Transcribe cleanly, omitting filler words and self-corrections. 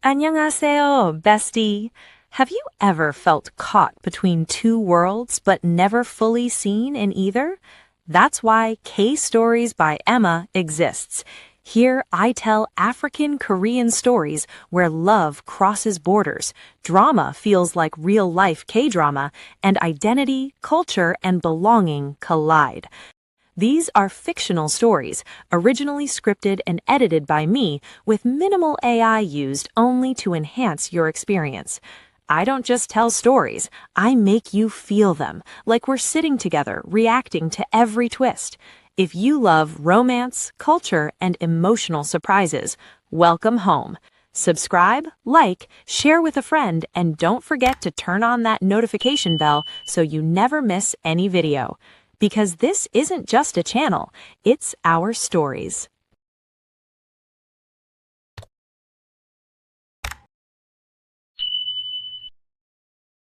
안녕하세요, bestie. Have you ever felt caught between two worlds but never fully seen in either? That's why K-Stories by Emma exists. Here I tell African Korean stories where love crosses borders, drama feels like real-life K-drama, and identity, culture, and belonging collide. These are fictional stories, originally scripted and edited by me, with minimal AI used only to enhance your experience. I don't just tell stories, I make you feel them, like we're sitting together, reacting to every twist. If you love romance, culture, and emotional surprises, welcome home. Subscribe, like, share with a friend, and don't forget to turn on that notification bell so you never miss any video. Because this isn't just a channel, it's our stories.